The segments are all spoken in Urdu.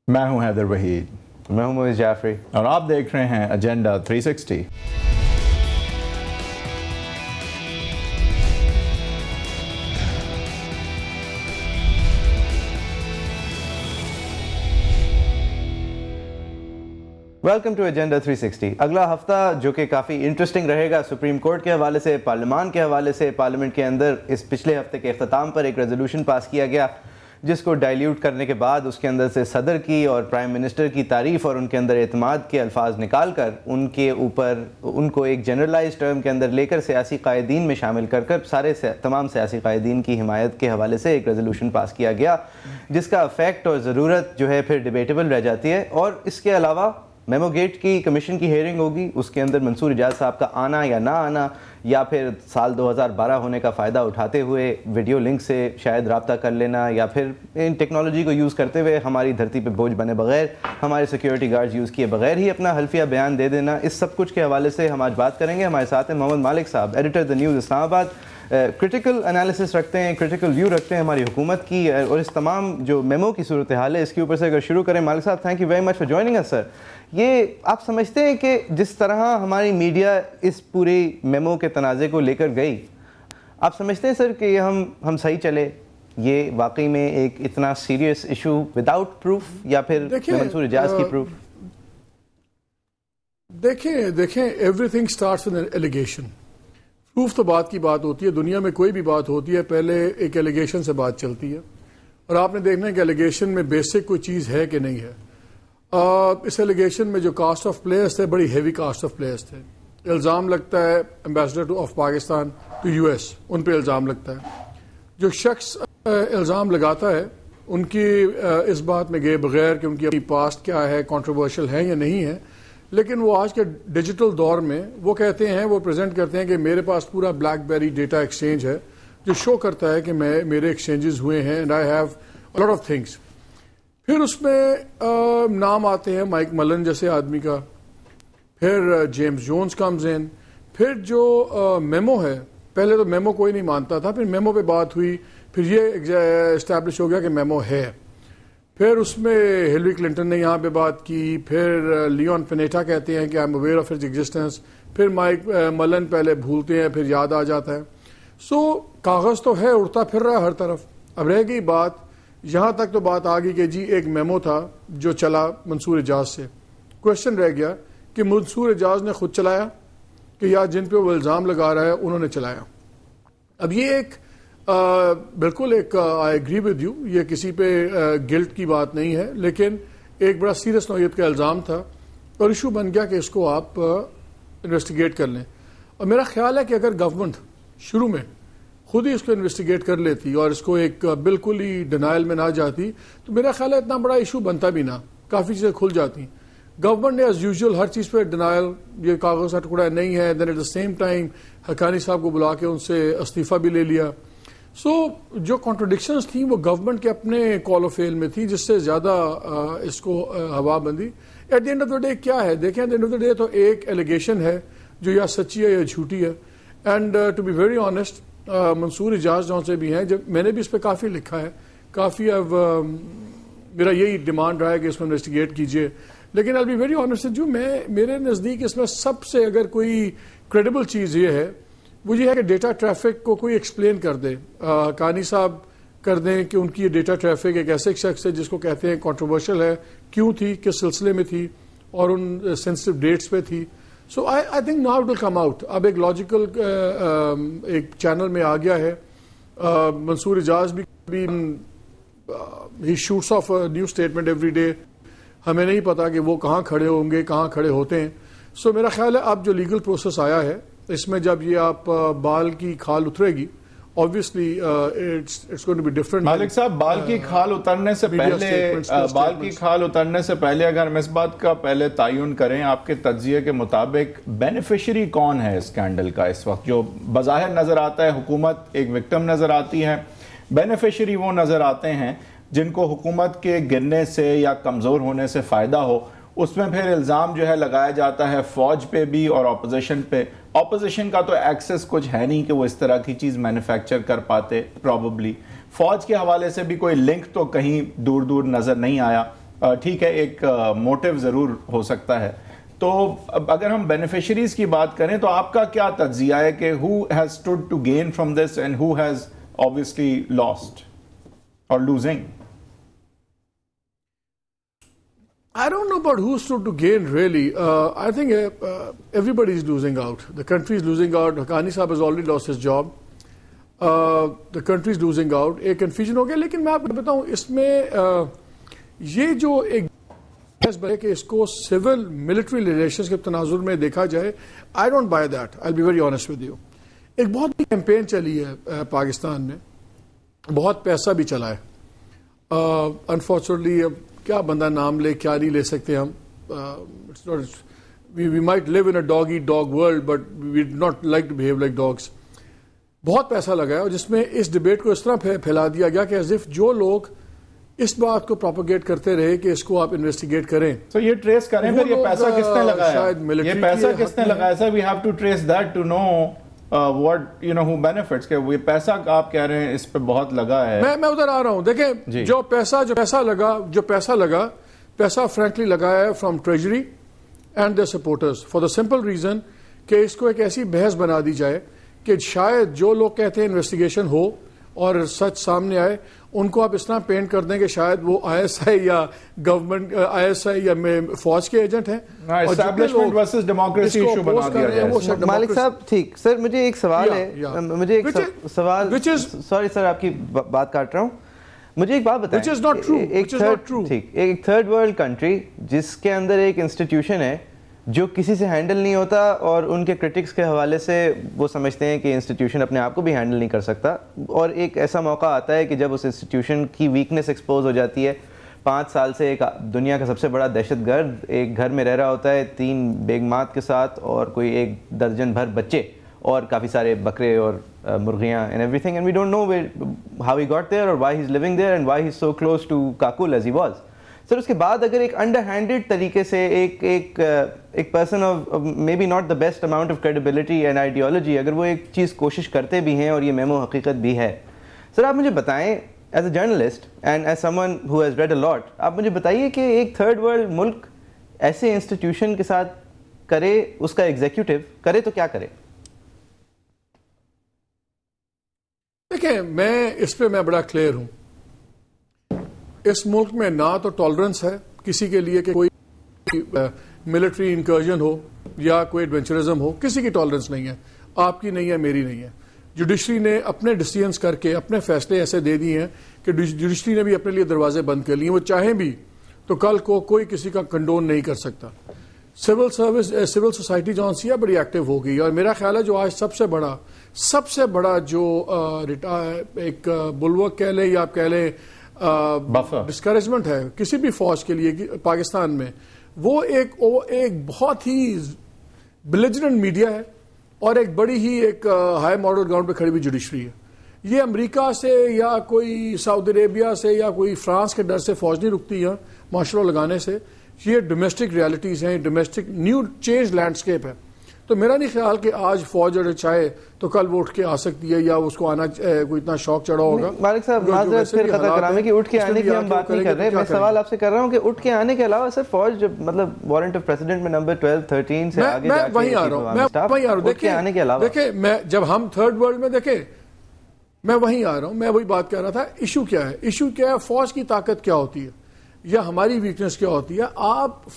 میں ہوں حیدر وحید، میں ہوں مویز جعفری، اور آپ دیکھ رہے ہیں ایجنڈا 360۔ Welcome to agenda 360۔ اگلا ہفتہ جو کہ کافی انٹرسٹنگ رہے گا، سپریم کورٹ کے حوالے سے، پارلیمان کے حوالے سے۔ پارلیمنٹ کے اندر اس پچھلے ہفتے کے اختتام پر ایک ریزولوشن پاس کیا گیا جس کو ڈائلیوٹ کرنے کے بعد اس کے اندر سے صدر کی اور پرائم منسٹر کی تعریف اور ان کے اندر اعتماد کے الفاظ نکال کر ان کے اوپر ان کو ایک جنرلائز ٹرم کے اندر لے کر سیاسی قائدین میں شامل کر تمام سیاسی قائدین کی حمایت کے حوالے سے ایک ریزولوشن پاس کیا گیا، جس کا افیکٹ اور ضرورت جو ہے پھر ڈیبیٹیبل رہ جاتی ہے۔ اور اس کے علاوہ میمو گیٹ کی کمیشن کی ہیئرنگ ہوگی، اس کے اندر منصور اجاز صاحب کا آنا یا نہ آنا، یا پھر سال 2012 ہونے کا فائدہ اٹھاتے ہوئے ویڈیو لنک سے شاید رابطہ کر لینا، یا پھر ان ٹیکنالوجی کو یوز کرتے ہوئے ہماری دھرتی پہ بوجھ بنے بغیر، ہمارے سیکیورٹی گارڈز یوز کیے بغیر ہی اپنا حلفیہ بیان دے دینا، اس سب کچھ کے حوالے سے ہم آج بات کریں گے۔ ہمارے ساتھ ہیں محمد مالک صاحب، ایڈیٹر دا نیوز اسلام آباد، کرٹیکل انالیسس رکھتے ہیں، کرٹیکل ویو رکھتے ہیں ہماری حکومت کی اور اس تمام جو میمو کی صورتحال ہے اس کے اوپر سے اگر شروع کریں۔ مالک صاحب، thank you very much for joining اس سر۔ یہ آپ سمجھتے ہیں کہ جس طرح ہماری میڈیا اس پوری میمو کے تنازع کو لے کر گئی، آپ سمجھتے ہیں سر کہ یہ ہم صحیح چلے؟ یہ واقعی میں ایک اتنا سیریس ایشو وداؤٹ پروف، یا پھر منصور اجاز کی پروف؟ دیکھیں everything starts with an allegation. Proof تو بات کی بات ہوتی ہے، دنیا میں کوئی بھی بات ہوتی ہے پہلے ایک ایلیگیشن سے بات چلتی ہے، اور آپ نے دیکھنا ہے کہ ایلیگیشن میں بیسک کوئی چیز ہے کہ نہیں ہے۔ اس ایلیگیشن میں جو کاسٹ آف پلیئرس تھے، بڑی ہیوی کاسٹ آف پلیئرس تھے۔ الزام لگتا ہے ambassador of Pakistan to US ایس، ان پہ الزام لگتا ہے۔ جو شخص الزام لگاتا ہے ان کی اس بات میں گئے بغیر کہ ان کی اپنی پاسٹ کیا ہے، کنٹروورشل ہے یا نہیں ہے، لیکن وہ آج کے ڈیجیٹل دور میں وہ کہتے ہیں، وہ پریزنٹ کرتے ہیں کہ میرے پاس پورا بلیک بیری ڈیٹا ایکسچینج ہے جو شو کرتا ہے کہ میرے ایکسچینجز ہوئے ہیں، and I have a lot of things. پھر اس میں نام آتے ہیں مائک ملن جیسے آدمی کا، پھر جیمز جونز کمز ان، پھر جو میمو ہے، پہلے تو میمو کوئی نہیں مانتا تھا، پھر میمو پہ بات ہوئی، پھر یہ اسٹیبلش ہو گیا کہ میمو ہے۔ پھر اس میں ہلری کلنٹن نے یہاں پہ بات کی، پھر لیون پینیٹا کہتے ہیں کہ I am aware of his existence, پھر مائک ملن پہلے بھولتے ہیں پھر یاد آ جاتا ہے۔ سو کاغذ تو ہے، اڑتا پھر رہا ہر طرف۔ اب رہ گئی بات، یہاں تک تو بات آ گئی کہ جی ایک میمو تھا جو چلا منصور اجاز سے۔ کوشچن رہ گیا کہ منصور اجاز نے خود چلایا کہ یا جن پہ وہ الزام لگا رہا ہے انہوں نے چلایا۔ اب یہ ایک بالکل ایک آئی ایگری ود یو، یہ کسی پہ گلٹ کی بات نہیں ہے، لیکن ایک بڑا سیریس نوعیت کا الزام تھا اور ایشو بن گیا کہ اس کو آپ انویسٹیگیٹ کر لیں۔ اور میرا خیال ہے کہ اگر گورنمنٹ شروع میں خود ہی اس کو انویسٹیگیٹ کر لیتی اور اس کو ایک بالکل ہی ڈینائل میں نہ جاتی تو میرا خیال ہے اتنا بڑا ایشو بنتا بھی نہ، کافی چیزیں کھل جاتی۔ گورنمنٹ نے ایز یوزول ہر چیز پہ ڈینائل، یہ کاغذ کا ٹکڑا نہیں ہے، then at the same time Haqqani صاحب کو بلا کے ان سے استعفیٰ بھی لے لیا۔ سو جو کانٹرڈکشنز تھیں وہ گورنمنٹ کے اپنے کال و فیل میں تھی، جس سے زیادہ اس کو ہوا بندی۔ At the end of the day کیا ہے؟ دیکھیں at the end of the day تو ایک ایلیگیشن ہے جو یا سچی ہے یا جھوٹی ہے، and to be very honest Mansoor Ijaz جہاں سے بھی ہیں، جب میں نے بھی اس پہ کافی لکھا ہے، کافی اب میرا یہی ڈیمانڈ رہا ہے کہ اس میں انویسٹیگیٹ کیجئے، لیکن I'll be very honest جو میرے نزدیک اس میں سب سے اگر کوئی کریڈیبل چیز یہ ہے وہ یہ ہے کہ ڈیٹا ٹریفک کو کوئی ایکسپلین کر دے، کانی صاحب کر دیں کہ ان کی یہ ڈیٹا ٹریفک ایک ایسے شخص ہے جس کو کہتے ہیں کنٹروورشل ہے، کیوں تھی، کس سلسلے میں تھی، اور ان سینسٹیو ڈیٹس پہ تھی۔ So I think now it will come out. اب ایک لاجیکل ایک چینل میں آ گیا ہے۔ منصور اجاز بھی he shoots off new statement every day, ہمیں نہیں پتا کہ وہ کہاں کھڑے ہوں گے، کہاں کھڑے ہوتے ہیں۔ سو میرا خیال ہے اب جو لیگل پروسیس آیا ہے اس میں جب یہ آپ بال کی کھال اترے گی، obviously it's going to be different۔ مالک صاحب، بال کی کھال اترنے سے پہلے اگر ہم اس بات کا پہلے تعین کریں، آپ کے تجزیے کے مطابق بینیفیشری کون ہے اس اسکینڈل کا اس وقت؟ جو بظاہر نظر آتا ہے حکومت ایک وکٹم نظر آتی ہے، بینیفیشری وہ نظر آتے ہیں جن کو حکومت کے گرنے سے یا کمزور ہونے سے فائدہ ہو۔ اس میں پھر الزام جو ہے لگایا جاتا ہے فوج پہ بھی اور اپوزیشن پہ۔ اپوزیشن کا تو ایکسس کچھ ہے نہیں کہ وہ اس طرح کی چیز مینوفیکچر کر پاتے پروبیبلی۔ فوج کے حوالے سے بھی کوئی لنک تو کہیں دور دور نظر نہیں آیا۔ ٹھیک ہے ایک موٹیو ضرور ہو سکتا ہے. تو اگر ہم بینیفیشریز کی بات کریں تو آپ کا کیا تجزیہ ہے کہ who has stood to gain from this and who has obviously lost or losing? I don't know about who stood to gain really. I think everybody is losing out. The country is losing out. Haqqani Sahab has already lost his job. The country is losing out. ایک کنفیوژن ہو گیا. لیکن میں آپ کو بتاؤں اس میں یہ جو ایک کہ اس کو سول ملٹری ریلیشنز کے تناظر میں دیکھا جائے, I don't buy that. I'll be very honest with you. ایک بہت بڑی کیمپین چلی ہے پاکستان میں, بہت پیسہ بھی چلا ہے. انفارچونیٹلی اب کیا بندہ نام لے, کیا نہیں لے سکتے ہم. We might live in a dog eat dog world, but we do not like to behave like dogs. بہت پیسہ لگا ہے اور جس میں اس ڈبیٹ کو اس طرح پھیلا دیا گیا کہ ایز اف جو لوگ اس بات کو پروپیگیٹ کرتے رہے کہ اس کو آپ انویسٹیگیٹ کریں تو یہ ٹریس کریں پھر یہ پیسہ کس نے لگایا, یہ پیسہ کس نے لگایا sir. We have to trace that to know what you know who benefits. کہ یہ پیسہ آپ کہہ رہے ہیں اس پہ بہت لگا ہے. میں ادھر آ رہا ہوں. دیکھیں جو پیسہ لگا پیسہ فرینکلی لگا ہے from treasury and their supporters for the simple reason کہ اس کو ایک ایسی بحث بنا دی جائے کہ شاید جو لوگ کہتے ہیں انویسٹیگیشن ہو اور سچ سامنے آئے ان کو آپ اس طرح پینٹ کر دیں کہ شاید وہ ISI یا گورنمنٹ ISI یا فوج کے ایجنٹ ہیں. مالک صاحب ٹھیک سر, مجھے ایک سوال ہے, مجھے ایک سوال, سوری سر آپ کی بات کاٹ رہا ہوں, مجھے ایک بات بتائیں. ایک تھرڈ ورلڈ کنٹری جس کے اندر ایک انسٹیٹیوشن ہے جو کسی سے ہینڈل نہیں ہوتا اور ان کے کرٹکس کے حوالے سے وہ سمجھتے ہیں کہ انسٹیٹیوشن اپنے آپ کو بھی ہینڈل نہیں کر سکتا, اور ایک ایسا موقع آتا ہے کہ جب اس انسٹیٹیوشن کی ویکنیس ایکسپوز ہو جاتی ہے. 5 سال سے ایک دنیا کا سب سے بڑا دہشت گرد ایک گھر میں رہ رہا ہوتا ہے 3 بیگمات کے ساتھ اور کوئی 1 درجن بھر بچے اور کافی سارے بکرے اور مرغیاں and everything, and we don't know how he got there or why he's living there and why he's so close to Kakul as he was. سر اس کے بعد اگر ایک انڈر ہینڈیڈ طریقے سے ایک person of may be not the best amount of credibility and ideology اگر وہ ایک چیز کوشش کرتے بھی ہیں اور یہ میمو حقیقت بھی ہے, سر آپ مجھے بتائیں as a journalist and as someone who has read a lot, آپ مجھے بتائیے کہ ایک تھرڈ ورلڈ ملک ایسے انسٹیٹیوشن کے ساتھ کرے, اس کا ایگزیکٹو کرے تو کیا کرے؟ دیکھیں میں اس پہ بڑا کلیئر ہوں. اس ملک میں نہ تو ٹالرنس ہے کسی کے لیے کہ کوئی ملٹری انکرجن ہو یا کوئی ایڈونچرزم ہو, کسی کی ٹالرنس نہیں ہے. آپ کی نہیں ہے, میری نہیں ہے. جوڈیشری نے اپنے ڈیسیژنز کر کے اپنے فیصلے ایسے دے دیے ہیں کہ جوڈیشری نے بھی اپنے لیے دروازے بند کر لیے. وہ چاہیں بھی تو کل کو کوئی کسی کا کنڈون نہیں کر سکتا. سول سوسائٹی جو سی ہے بڑی ایکٹیو ہو گئی, اور میرا خیال ہے جو آج سب سے بڑا جو ایک بلوک کہہ لیں یا آپ کہہ لیں ڈسکریجمنٹ ہے کسی بھی فوج کے لیے پاکستان میں, وہ ایک بہت ہی بلیجرنٹ میڈیا ہے اور ایک بڑی ہی ایک ہائی ماڈل گراؤنڈ پہ کھڑی ہوئی جوڈیشری ہے. یہ امریکہ سے یا کوئی سعودی عربیہ سے یا کوئی فرانس کے ڈر سے فوج نہیں رکتی ہے معاشرہ لگانے سے. یہ ڈومیسٹک ریالٹیز ہیں, ڈومیسٹک نیو چینج لینڈسکیپ ہے. تو میرا نہیں خیال کہ آج فوج اگر چاہے تو کل وہ اٹھ کے آ سکتی ہے یا اس کو آنا کوئی اتنا شوق چڑھا ہوگا. مالک صاحب معذرت پھر خطا کرانے کی اٹھ کے آنے کی ہم بات نہیں کر رہے. میں سوال آپ سے کر رہا ہوں کہ اٹھ کے آنے کے علاوہ سر فوج جب مطلب وارنٹ آف پریزیڈنٹ میں نمبر 12-13 سے آگے میں وہیں آ رہا ہوں. دیکھیں میں جب ہم تھرڈ ورلڈ میں دیکھیں میں وہیں آ رہا ہوں. میں وہی بات کر رہا تھا. ایشو کیا ہے, فوج کی طاقت کیا ہوتی ہے یا ہماری ویکنس کیا ہوتی ہے. آپ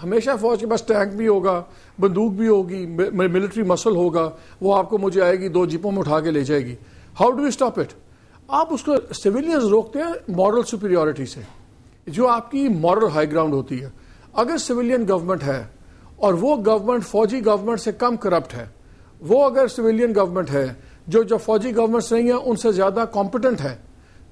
ہمیشہ فوج کے پاس ٹینک بھی ہوگا, بندوق بھی ہوگی, ملٹری مسل ہوگا, وہ آپ کو مجھے آئے گی 2 جیپوں میں اٹھا کے لے جائے گی. How do you stop it? آپ اس کو سویلینز روکتے ہیں مورل سپیریورٹی سے, جو آپ کی مورل ہائی گراؤنڈ ہوتی ہے. اگر سویلین گورنمنٹ ہے اور وہ گورنمنٹ فوجی گورنمنٹ سے کم کرپٹ ہے, وہ اگر سویلین گورنمنٹ ہے جو فوجی گورنمنٹس نہیں ہیں ان سے زیادہ کمپٹنٹ ہے,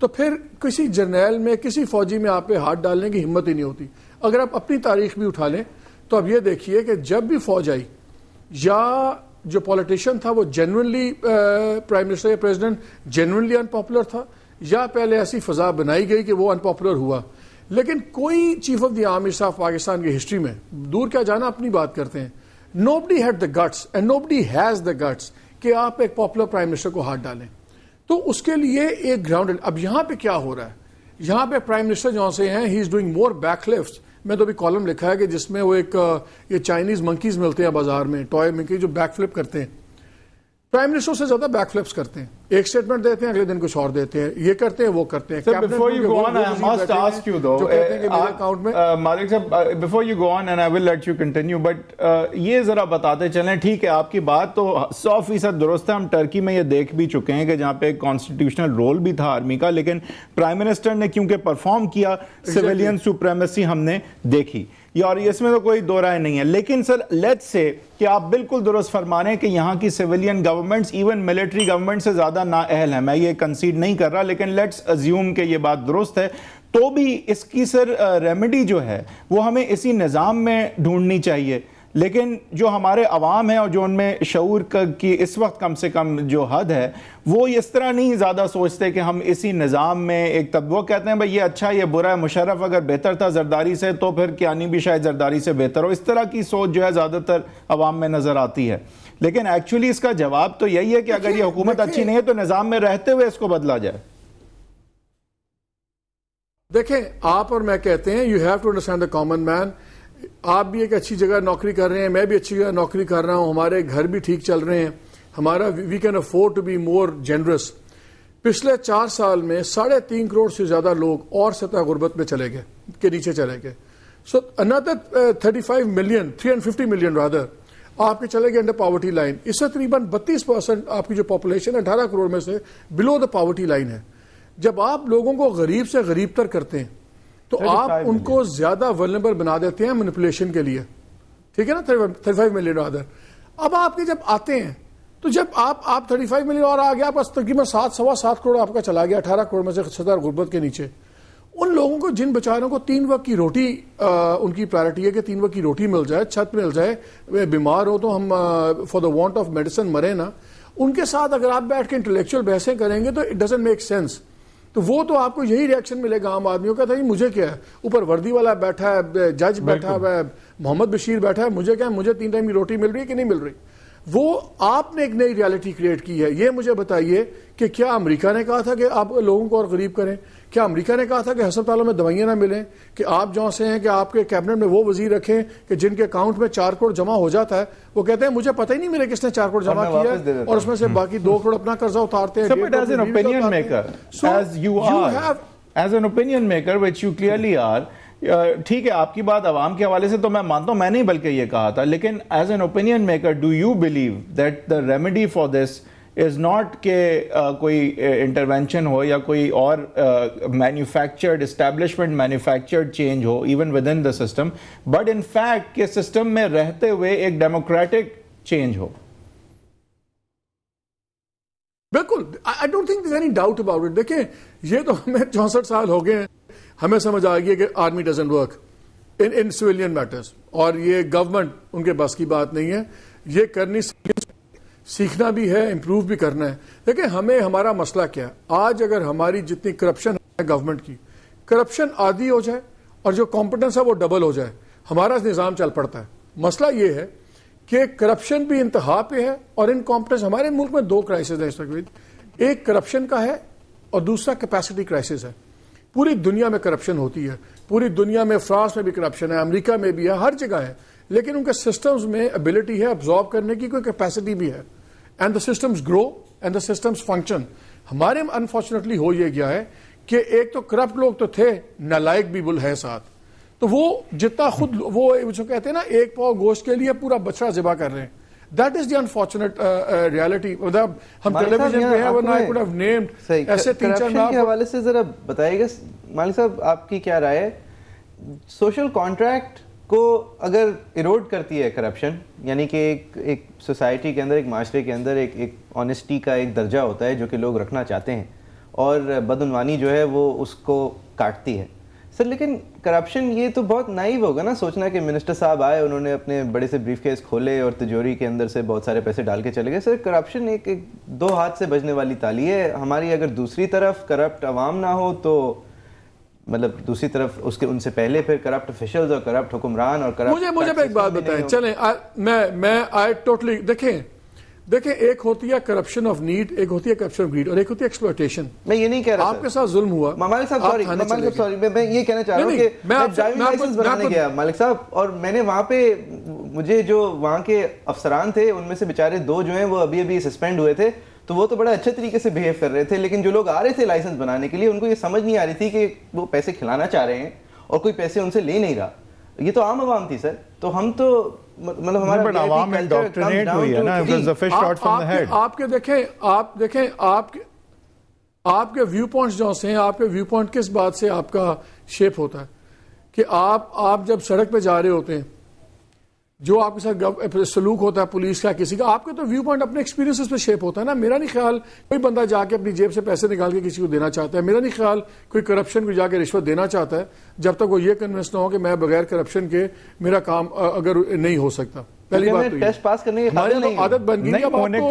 تو پھر کسی جرنیل میں کسی فوجی میں آپ پہ ہاتھ ڈالنے کی ہمت ہی نہیں ہوتی. اگر آپ اپنی تاریخ بھی اٹھا لیں تو اب یہ دیکھیے کہ جب بھی فوج آئی یا جو پولیٹیشین تھا وہ جینوئنلی پرائم منسٹر یا پریزیڈنٹ جینوئنلی ان پاپولر تھا, یا پہلے ایسی فضا بنائی گئی کہ وہ ان پاپولر ہوا. لیکن کوئی chief of the army staff Pakistan کی ہسٹری میں, دور کیا جانا اپنی بات کرتے ہیں, nobody had the guts and nobody has the guts کہ آپ ایک پاپولر پرائم منسٹر کو ہاتھ ڈالیں. تو اس کے لیے ایک گراؤنڈ. اب یہاں پہ کیا ہو رہا ہے, یہاں پہ پرائم منسٹر جو سے ہیں he is doing more back lifts. میں تو ابھی کالم لکھا ہے کہ جس میں وہ ایک یہ چائنیز منکیز ملتے ہیں بازار میں, ٹوائے منکی جو بیک فلپ کرتے ہیں, پرائم منسٹر سے زیادہ بیک فلپس کرتے ہیں. ایک اسٹیٹمنٹ دیتے ہیں, اگلے دن کچھ اور دیتے ہیں, یہ کرتے ہیں وہ کرتے ہیں. Before you go on, I must ask you though, Malik صاحب, before you go on and I will let you continue, but یہ ذرا بتاتے چلیں, ٹھیک ہے آپ کی بات تو 100% درست ہے. ہم ٹرکی میں یہ دیکھ بھی چکے ہیں کہ جہاں پہ ایک کانسٹیٹیوشنل رول بھی تھا آرمی کا, لیکن پرائم منسٹر نے کیونکہ پرفارم کیا, سویلین سپریمیسی ہم نے دیکھی, اور اس میں تو کوئی دو رائے نہیں ہے. لیکن سر لیٹس سے کہ آپ بالکل درست فرما رہے ہیں کہ یہاں کی civilian governments even military government سے زیادہ نااہل ہیں. میں یہ کنسیڈ نہیں کر رہا, لیکن لیٹس ازیوم کہ یہ بات درست ہے, تو بھی اس کی سر ریمیڈی جو ہے وہ ہمیں اسی نظام میں ڈھونڈنی چاہیے. لیکن جو ہمارے عوام ہیں اور جو ان میں شعور کی اس وقت کم سے کم جو حد ہے, وہ اس طرح نہیں زیادہ سوچتے کہ ہم اسی نظام میں ایک وہ کہتے ہیں بھئی یہ اچھا یہ برا ہے, مشرف اگر بہتر تھا زرداری سے تو پھر کیانی بھی شاید زرداری سے بہتر ہو. اس طرح کی سوچ جو ہے زیادہ تر عوام میں نظر آتی ہے. لیکن ایکچولی اس کا جواب تو یہی ہے کہ اگر یہ حکومت اچھی نہیں ہے تو نظام میں رہتے ہوئے اس کو بدلا جائے. دیکھیں آپ اور میں کہتے ہیں you have to understand the common man. آپ بھی ایک اچھی جگہ نوکری کر رہے ہیں, میں بھی اچھی جگہ نوکری کر رہا ہوں, ہمارے گھر بھی ٹھیک چل رہے ہیں, ہمارا we can afford to be more generous. پچھلے 4 سال میں 3.5 کروڑ سے زیادہ لوگ اور سطح غربت میں چلے گئے, کے نیچے چلے گئے. سو another 35 million 350 million رادر آپ کے چلے گئے انڈر پاورٹی لائن. اس سے تقریباً 32% آپ کی جو پاپولیشن ہے 18 کروڑ میں سے بلو دا پاورٹی لائن ہے. جب آپ لوگوں کو غریب سے غریب تر کرتے ہیں تو آپ ان کو زیادہ ولنریبل بنا دیتے ہیں مینیپولیشن کے لیے, ٹھیک ہے نا, 35 ملین رادر. اب آپ کے جب آتے ہیں تو جب آپ 35 ملین اور آ گیا, آپ پاس تقریباً 7.25 کروڑ آپ کا چلا گیا 18 کروڑ میں سے سطح غربت کے نیچے. ان لوگوں کو جن بیچاروں کو 3 وقت کی روٹی ان کی پرائرٹی ہے کہ 3 وقت کی روٹی مل جائے, چھت مل جائے, بیمار ہو تو ہم for the want of medicine مرے نا, ان کے ساتھ اگر آپ بیٹھ کے انٹلیکچوئل بحثیں کریں گے تو اٹ ڈزنٹ میک سینس. تو وہ تو آپ کو یہی ریاکشن ملے گا عام آدمیوں کا, تھا مجھے کیا ہے, اوپر وردی والا بیٹھا ہے, جج بیٹھا ہے, محمد بشیر بیٹھا ہے, مجھے کیا ہے, مجھے 3 ٹائم کی روٹی مل رہی ہے کہ نہیں مل رہی. وہ آپ نے ایک نئی ریالٹی کریٹ کی ہے. یہ مجھے بتائیے کہ کیا امریکہ نے کہا تھا کہ آپ لوگوں کو اور غریب کریں؟ کیا امریکہ نے کہا تھا کہ ہسپتالوں میں دوائیاں نہ ملیں؟ کہ آپ جو سے ہیں کہ آپ کے کیبنٹ میں وہ وزیر رکھیں کہ جن کے اکاؤنٹ میں 4 کروڑ جمع ہو جاتا ہے, وہ کہتے ہیں مجھے پتہ ہی نہیں میرے کس نے 4 کروڑ جمع کیا ہے, اور اس میں سے باقی 2 کروڑ اپنا قرضہ اتارتے ہیں. As an opinion maker, as you are, as an opinion maker which you clearly are, ٹھیک ہے آپ کی بات عوام کے حوالے سے تو میں مانتا ہوں, میں نہیں بلکہ یہ کہا تھا, لیکن as an opinion maker do you believe that the remedy for this is not کہ کوئی انٹرونشن ہو یا کوئی اور manufactured establishment manufactured change who even with in the system, but in fact کہ سسٹم میں رہتے ہوئے ایک ڈیموکریٹک چینج ہو؟ بالکل, I don't think there any doubt about it. دیکھیں یہ تو ہمیں 64 سال ہو گئے ہیں, ہمیں سمجھ آ گئی ہے کہ army doesn't work in civilian matters, اور یہ گورنمنٹ ان کے بس کی بات نہیں ہے. یہ کرنی سیکھنا بھی ہے, امپروو بھی کرنا ہے. دیکھیں ہمیں ہمارا مسئلہ کیا ہے آج, اگر ہماری جتنی کرپشن ہے گورنمنٹ کی, کرپشن آدھی ہو جائے اور جو کمپٹنس ہے وہ ڈبل ہو جائے, ہمارا نظام چل پڑتا ہے. مسئلہ یہ ہے کہ کرپشن بھی انتہا پہ ہے اور انکمپٹنس. ہمارے ملک میں 2 کرائسس ہیں اس وقت, ایک کرپشن کا ہے اور دوسرا کیپیسٹی کرائسس ہے. پوری دنیا میں کرپشن ہوتی ہے, پوری دنیا میں, فرانس میں بھی کرپشن ہے, امریکہ میں بھی ہے, ہر جگہ ہے, لیکن ان کے سسٹمز میں ابیلٹی ہے ابزارب کرنے کی, کوئی کیپیسٹی بھی ہے, and the systems grow and the systems function. ہمارے انفارچونیٹلی ہو یہ گیا ہے کہ ایک تو کرپٹ لوگ تو تھے, نالائق بھی بل ہے ساتھ, تو وہ جتنا خود وہ جو کہتے ہیں نا ایک پاؤ گوشت کے لیے پورا بچڑا ذبح کر رہے ہیں. That is the unfortunate reality. ہم ٹیلی ویژن پہ ہیں, ورنہ I could have named ایسے 3-4 نام. کے حوالے سے ذرا بتائیے گا مالک صاحب, آپ کی کیا رائے ہے؟ سوشل کانٹریکٹ کو اگر ایروڈ کرتی ہے کرپشن, یعنی کہ ایک سوسائٹی کے اندر, ایک معاشرے کے اندر ایک آنیسٹی کا ایک درجہ ہوتا ہے جو کہ لوگ رکھنا چاہتے ہیں, اور بدعنوانی جو ہے وہ اس کو کاٹتی ہے. سر لیکن کرپشن, یہ تو بہت نائیو ہوگا نا سوچنا کہ منسٹر صاحب آئے, انہوں نے اپنے بڑے سے بریف کیس کھولے اور تجوری کے اندر سے بہت سارے پیسے ڈال کے چلے گئے. سر کرپشن ایک 2 ہاتھ سے بجنے والی تالی ہے ہماری. اگر دوسری طرف کرپٹ عوام نہ ہو تو مطلب دوسری طرف اس کے ان سے پہلے پھر کرپٹ آفیشلز اور کرپٹ حکمران اور کرپٹ. مجھے ایک بات بتائیں, چلیں میں آئی ٹوٹلی, دیکھیں دیکھیں ایک ہوتی ہے کرپشن آف نیڈ, ایک ہوتی ہے کرپشن آف گریڈ, اور ایک ہوتی ہے ایکسپلوٹیشن. میں یہ نہیں کہہ رہا آپ کے ساتھ ظلم ہوا. مالک صاحب سوری, میں یہ کہنا چاہ رہا ہوں کہ میں ڈرائیونگ لائسنس بنانے گیا مالک صاحب, اور میں نے وہاں پہ مجھے جو وہاں کے افسران تھے ان میں سے بیچارے 2 جو ہیں وہ ابھی سسپینڈ ہوئے تھے, تو وہ تو بڑا اچھے طریقے سے بہیو کر رہے تھے, لیکن جو لوگ آ رہے تھے لائسنس بنانے کے لیے ان کو یہ سمجھ نہیں آ رہی تھی کہ وہ پیسے کھلانا چاہ رہے ہیں اور کوئی پیسے ان سے لے نہیں رہا. یہ تو عام عوام تھی سر, تو ہم تو مطلب ہمارا عوام انڈوکٹرینیٹ ہوئی ہے نا, آپ کے دیکھیں آپ کے ویو پوائنٹس جو ہیں, آپ کے ویو پوائنٹ کس بات سے آپ کا شیپ ہوتا ہے کہ آپ جب سڑک پہ جا رہے ہوتے ہیں, جو آپ کے ساتھ سلوک ہوتا ہے پولیس کا کسی کا, آپ کے تو ویو پوائنٹ اپنے ایکسپیرینس پہ شیپ ہوتا ہے نا. میرا نہیں خیال کوئی بندہ جا کے اپنی جیب سے پیسے نکال کے کسی کو دینا چاہتا ہے, میرا نہیں خیال کوئی کرپشن کو جا کے رشوت دینا چاہتا ہے جب تک وہ یہ کنونس نہ ہو کہ میں بغیر کرپشن کے میرا کام اگر نہیں ہو سکتا. پہلی بات ٹیسٹ پاس کرنے کی عادت بن گئی.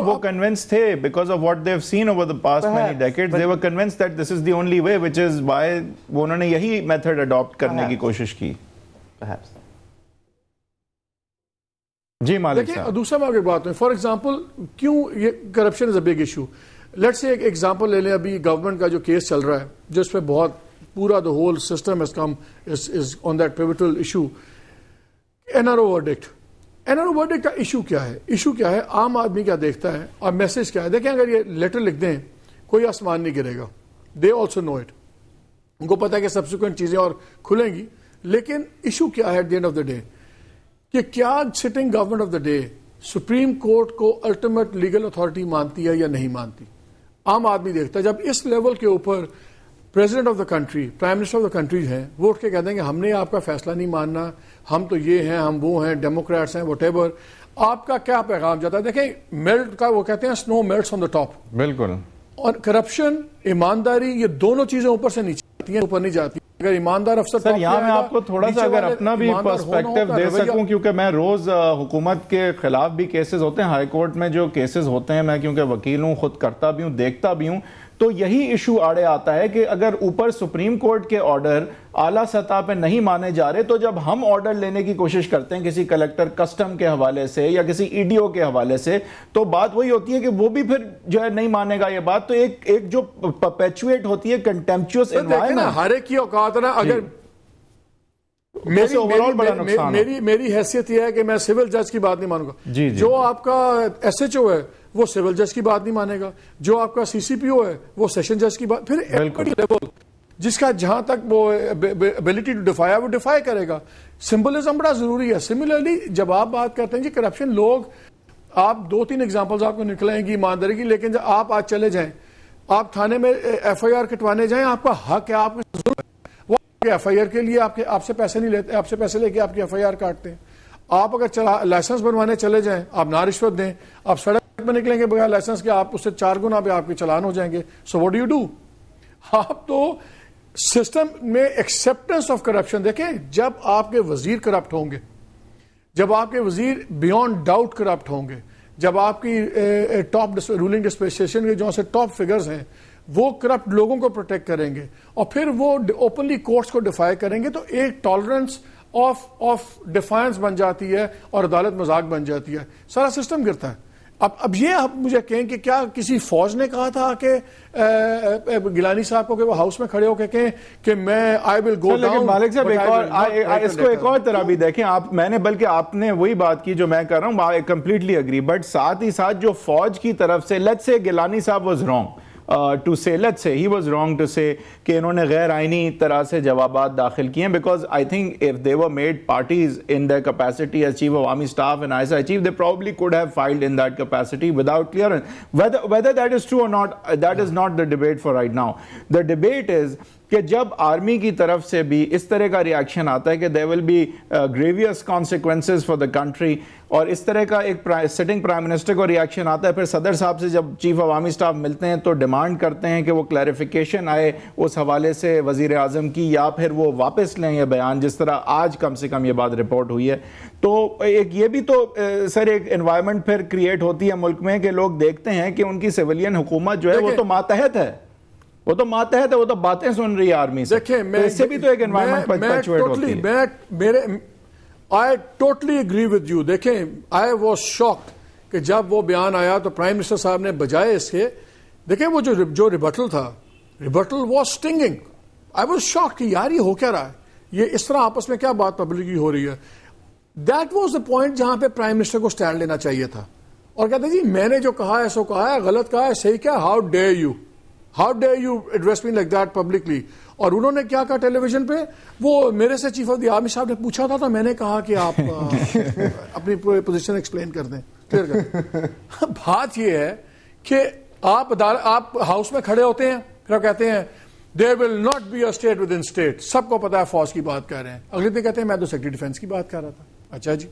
وہ کنونس تھے because of what they have seen over the past many decades, they were convinced that this is the only way, which is why وہ انہوں نے یہی میتھڈ اڈاپٹ کرنے کی کوشش کی. جی مالک صاحب. دوسرا میں آپ کی بات ہوں, فار ایگزامپل کیوں یہ corruption is a big issue. Let's say ایک ایگزامپل لے لیں, ابھی گورنمنٹ کا جو کیس چل رہا ہے جس پہ بہت پورا the whole system is come is on that pivotal issue, N R O verdict. N R O verdict کا ایشو کیا ہے؟ ایشو کیا ہے؟ عام آدمی کیا دیکھتا ہے اور میسج کیا ہے؟ دیکھیں اگر یہ لیٹر لکھ دیں کوئی آسمان نہیں گرے گا, دے آلسو نو اٹ, ان کو پتا ہے کہ سبسیکوینٹ چیزیں اور کھلیں گی, لیکن ایشو کیا ہے at the end of the day کہ کیا sitting government of the day supreme court کو الٹیمیٹ لیگل اتھارٹی مانتی ہے یا نہیں مانتی. عام آدمی دیکھتا ہے جب اس لیول کے اوپر president of the country, prime minister of the country ہیں, وہ اٹھ کے کہتے ہیں کہ ہم نے آپ کا فیصلہ نہیں ماننا, ہم تو یہ ہیں, ہم وہ ہیں, ڈیموکریٹس ہیں, وٹ ایور. آپ کا کیا پیغام جاتا ہے؟ دیکھیں میلٹ کا وہ کہتے ہیں سنو میلٹس آن دا ٹاپ. بالکل. اور کرپشن, ایمانداری, یہ دونوں چیزیں اوپر سے نیچے آتی ہیں, اوپر نہیں جاتی. اگر ایماندار افسر سر یہاں میں آپ کو تھوڑا سا اگر اپنا بھی پرسپیکٹو دے سکوں, کیونکہ میں روز حکومت کے خلاف بھی کیسز ہوتے ہیں, ہائی کورٹ میں جو کیسز ہوتے ہیں, میں کیونکہ وکیل ہوں, خود کرتا بھی ہوں, دیکھتا بھی ہوں, تو یہی ایشو آڑے آتا ہے کہ اگر اوپر سپریم کورٹ کے آرڈر اعلیٰ سطح پہ نہیں مانے جا رہے, تو جب ہم آرڈر لینے کی کوشش کرتے ہیں کسی کلیکٹر کسٹم کے حوالے سے یا کسی ای ڈی او کے حوالے سے, تو بات وہی ہوتی ہے کہ وہ بھی پھر جو ہے نہیں مانے گا یہ بات. تو ایک جو پرپیچویٹ ہوتی ہے کنٹیمپچوس انوائرمنٹ, ہر ایک کی اوقات نا. اگر میری حیثیت یہ ہے کہ میں سول جج کی بات نہیں مانوں گا, جو آپ کا ایس ایچ او ہے وہ سول جج کی بات نہیں مانے گا, جو آپ کا سی سی پی او ہے وہ سیشن جج کی بات, پھر جس کا جہاں تک وہ ابیلٹی ٹو ڈیفائی وہ ڈیفائی کرے گا. سمبلزم بڑا ضروری ہے. سملرلی جب آپ بات کرتے ہیں جی کرپشن, لوگ آپ 2-3 ایگزامپلز آپ کو نکلیں گی ایمانداری کی, لیکن جب آپ آج چلے جائیں, آپ تھانے میں ایف آئی آر کٹوانے جائیں, آپ کا حق ہے, آپ وہ ایف آئی آر کے لیے آپ سے پیسے نہیں لیتے, آپ سے پیسے لے کے آپ کی ایف آئی آر کاٹتے ہیں. آپ اگر لائسنس بنوانے چلے جائیں, آپ نہ رشوت دیں, آپ سڑک پہ نکلیں گے بغیر لائسنس کے, آپ اس سے 4 گنا پہ آپ کے چلان ہو جائیں گے. So what do you do? آپ تو سسٹم میں ایکسیپٹنس آف کرپشن دیکھیں. جب آپ کے وزیر کرپٹ ہوں گے, جب آپ کے وزیر بیونڈ ڈاؤٹ کرپٹ ہوں گے, جب آپ کی ٹاپ رولنگ ڈسپینسیشن کے جو سے ٹاپ فگرز ہیں وہ کرپٹ لوگوں کو پروٹیکٹ کریں گے اور پھر وہ اوپنلی کورٹس کو ڈیفائی کریں گے, تو ایک ٹالرنس آف ڈیفائنس بن جاتی ہے اور عدالت مذاق بن جاتی ہے, سارا سسٹم گرتا ہے. اب یہ آپ مجھے کہیں کہ کیا کسی فوج نے کہا تھا کہ گیلانی صاحب کو کہ وہ ہاؤس میں کھڑے ہو کے کہیں کہ میں آئی ول گو ڈاؤن. مالک صاحب اس کو ایک اور طرح بھی دیکھیں آپ, میں نے بلکہ آپ نے وہی بات کی جو میں کر رہا ہوں, آئی کمپلیٹلی اگری, بٹ ساتھ ہی ساتھ جو فوج کی طرف سے لیٹس سے گیلانی صاحب was wrong to say, let's say he was wrong to say کہ انہوں نے غیر آئینی طرح سے جوابات داخل کیے, because I think if they were made parties in their capacity as chief of army staff and ISI chief, they probably could have filed in that capacity without clearance. Whether that is true or not, that is not the debate for right now. The debate is کہ جب آرمی کی طرف سے بھی اس طرح کا ریاکشن آتا ہے کہ there will be grievous consequences for the country, اور اس طرح کا ایک سٹنگ پرائم منسٹر کو ریاکشن آتا ہے, پھر صدر صاحب سے جب چیف آف آرمی اسٹاف ملتے ہیں تو ڈیمانڈ کرتے ہیں کہ وہ کلیریفیکیشن آئے اس حوالے سے وزیر اعظم کی, یا پھر وہ واپس لیں یہ بیان, جس طرح آج کم سے کم یہ بات رپورٹ ہوئی ہے. تو ایک یہ بھی تو سر ایک انوائرمنٹ پھر کریٹ ہوتی ہے ملک میں کہ لوگ دیکھتے ہیں کہ ان کی سیویلین حکومت جو ہے وہ تو ماتحت ہے, وہ تو ماتحت ہے, وہ تو باتیں سن رہی ہے آرمی سے. دیکھیں اس سے بھی تو ایک انوائرمنٹ پرپیچویٹ ہوتی ہے. I totally agree with you. دیکھیں I was shocked کہ جب وہ بیان آیا تو پرائم منسٹر صاحب نے بجائے اس کے دیکھیں وہ جو ریبٹل تھا, rebuttal was stinging. I was shock کہ یار یہ ہو کیا رہا ہے, یہ اس طرح آپس میں کیا بات پبلکلی ہو رہی ہے. دیٹ واز دا پوائنٹ جہاں پہ پرائم منسٹر کو سٹینڈ لینا چاہیے تھا اور کہتے جی میں نے جو کہا ہے سو کہا ہے, غلط کہا ہے صحیح کیا, how dare you address me like that publicly. اور انہوں نے کیا کہا ٹیلی ویژن پہ, وہ میرے سے چیف آف دی آرمی صاحب نے پوچھا تھا تو میں نے کہا کہ آپ اپنی پوزیشن ایکسپلین کر دیں, کلیئر کر. بات یہ ہے کہ آپ ہاؤس میں کھڑے ہوتے ہیں پھر آپ کہتے ہیں there will not be a state within state, سب کو پتا ہے فوج کی بات کر رہے ہیں, اگلے دن کہتے ہیں میں تو سیکرٹری ڈیفینس کی بات کر رہا تھا. اچھا جی,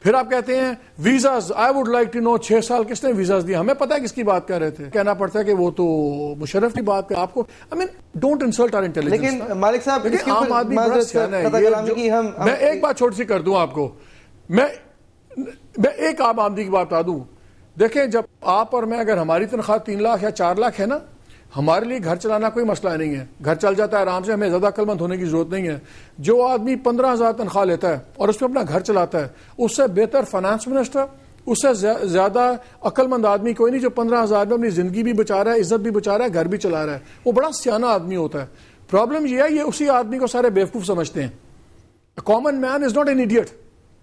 پھر آپ کہتے ہیں visas, I would like to know 6 سال کس نے ویزاز دیا, ہمیں پتا ہے کس کی بات کر رہے تھے. کہنا پڑتا ہے کہ وہ تو مشرف کی بات کر, آپ کو آئی مین ڈونٹ انسلٹ آر انٹیلیجنس. لیکن مالک صاحب عام آدمی بڑا سیاح ہے. میں ایک بات چھوٹی سی کر دوں آپ کو, میں ایک عام آدمی کی بات بتا دوں. دیکھیں جب آپ اور میں اگر ہماری تنخواہ 3 لاکھ یا 4 لاکھ ہے نا, ہمارے لیے گھر چلانا کوئی مسئلہ نہیں ہے, گھر چل جاتا ہے آرام سے, ہمیں زیادہ عقل مند ہونے کی ضرورت نہیں ہے. جو آدمی 15,000 تنخواہ لیتا ہے اور اس میں اپنا گھر چلاتا ہے, اس سے بہتر فائنانس منسٹر, اس سے زیادہ عقل مند آدمی کوئی نہیں جو 15,000 میں اپنی زندگی بھی بچا رہا ہے, عزت بھی بچا رہا ہے, گھر بھی چلا رہا ہے. وہ بڑا سیانہ آدمی ہوتا ہے. پرابلم یہ ہے یہ اسی آدمی کو سارے بیوقوف سمجھتے ہیں. Common man is not an idiot.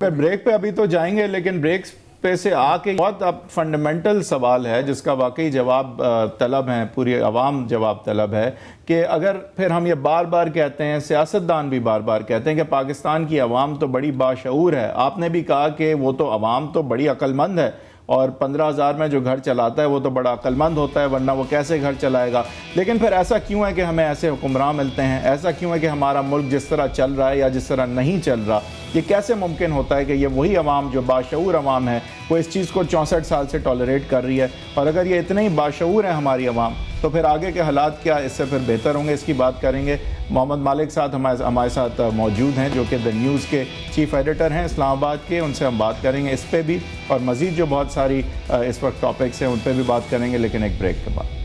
Break پہ ابھی تو جائیں گے, لیکن بریکس پہ سے آ کے بہت اب فنڈامنٹل سوال ہے جس کا واقعی جواب طلب ہے, پوری عوام جواب طلب ہے, کہ اگر پھر ہم یہ بار بار کہتے ہیں, سیاستدان بھی بار بار کہتے ہیں کہ پاکستان کی عوام تو بڑی باشعور ہے. آپ نے بھی کہا کہ وہ تو عوام تو بڑی عقل مند ہے, اور 15,000 میں جو گھر چلاتا ہے وہ تو بڑا عقل مند ہوتا ہے, ورنہ وہ کیسے گھر چلائے گا. لیکن پھر ایسا کیوں ہے کہ ہمیں ایسے حکمراں ملتے ہیں, ایسا کیوں ہے کہ ہمارا ملک جس طرح چل رہا ہے یا جس طرح نہیں چل رہا, یہ کیسے ممکن ہوتا ہے کہ یہ وہی عوام جو باشعور عوام ہے وہ اس چیز کو 64 سال سے ٹالریٹ کر رہی ہے. اور اگر یہ اتنے ہی باشعور ہیں ہماری عوام, تو پھر آگے کے حالات کیا اس سے پھر بہتر ہوں گے, اس کی بات کریں گے. محمد مالک صاحب ہمارے ساتھ موجود ہیں جو کہ دا نیوز کے چیف ایڈیٹر ہیں اسلام آباد کے, ان سے ہم بات کریں گے اس پہ بھی, اور مزید جو بہت ساری اس وقت ٹاپکس ہیں ان پہ بھی بات کریں گے, لیکن ایک بریک کے بعد.